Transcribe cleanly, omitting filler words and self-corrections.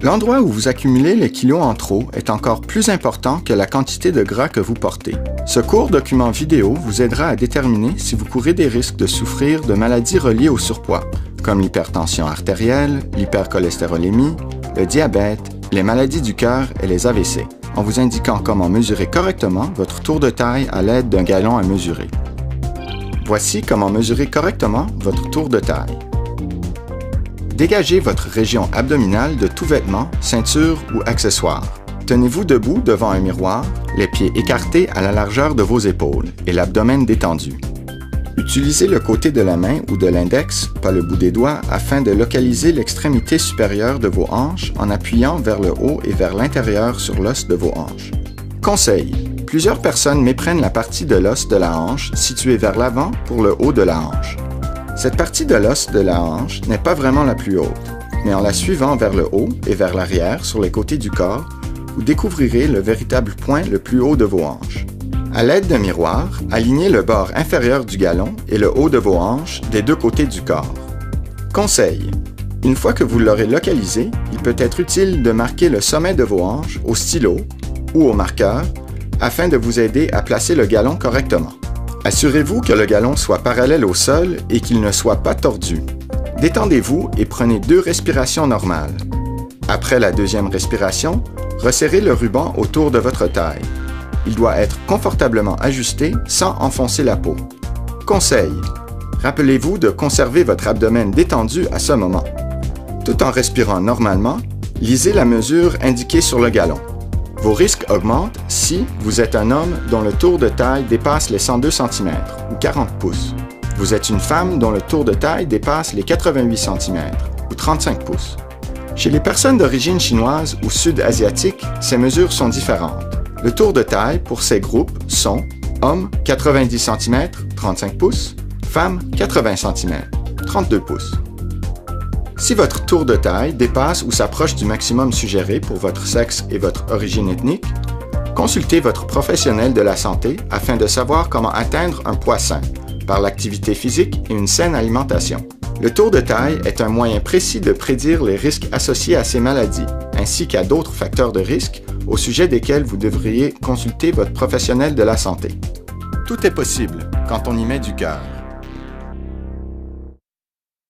L'endroit où vous accumulez les kilos en trop est encore plus important que la quantité de gras que vous portez. Ce court document vidéo vous aidera à déterminer si vous courez des risques de souffrir de maladies reliées au surpoids, comme l'hypertension artérielle, l'hypercholestérolémie, le diabète, les maladies du cœur et les AVC, en vous indiquant comment mesurer correctement votre tour de taille à l'aide d'un gallon à mesurer. Voici comment mesurer correctement votre tour de taille. Dégagez votre région abdominale de tout vêtement, ceinture ou accessoire. Tenez-vous debout devant un miroir, les pieds écartés à la largeur de vos épaules et l'abdomen détendu. Utilisez le côté de la main ou de l'index, pas le bout des doigts, afin de localiser l'extrémité supérieure de vos hanches en appuyant vers le haut et vers l'intérieur sur l'os de vos hanches. Conseil: plusieurs personnes méprennent la partie de l'os de la hanche située vers l'avant pour le haut de la hanche. Cette partie de l'os de la hanche n'est pas vraiment la plus haute, mais en la suivant vers le haut et vers l'arrière sur les côtés du corps, vous découvrirez le véritable point le plus haut de vos hanches. À l'aide d'un miroir, alignez le bord inférieur du gallon et le haut de vos hanches des deux côtés du corps. Conseil: une fois que vous l'aurez localisé, il peut être utile de marquer le sommet de vos hanches au stylo ou au marqueur afin de vous aider à placer le gallon correctement. Assurez-vous que le gallon soit parallèle au sol et qu'il ne soit pas tordu. Détendez-vous et prenez 2 respirations normales. Après la deuxième respiration, resserrez le ruban autour de votre taille. Il doit être confortablement ajusté sans enfoncer la peau. Conseil: rappelez-vous de conserver votre abdomen détendu à ce moment. Tout en respirant normalement, lisez la mesure indiquée sur le gallon. Vos risques augmentent si vous êtes un homme dont le tour de taille dépasse les 102 cm ou 40 pouces. Vous êtes une femme dont le tour de taille dépasse les 88 cm ou 35 pouces. Chez les personnes d'origine chinoise ou sud-asiatique, ces mesures sont différentes. Le tour de taille pour ces groupes sont hommes 90 cm, 35 pouces, femmes 80 cm, 32 pouces. Si votre tour de taille dépasse ou s'approche du maximum suggéré pour votre sexe et votre origine ethnique, consultez votre professionnel de la santé afin de savoir comment atteindre un poids sain, par l'activité physique et une saine alimentation. Le tour de taille est un moyen précis de prédire les risques associés à ces maladies, ainsi qu'à d'autres facteurs de risque au sujet desquels vous devriez consulter votre professionnel de la santé. Tout est possible quand on y met du cœur.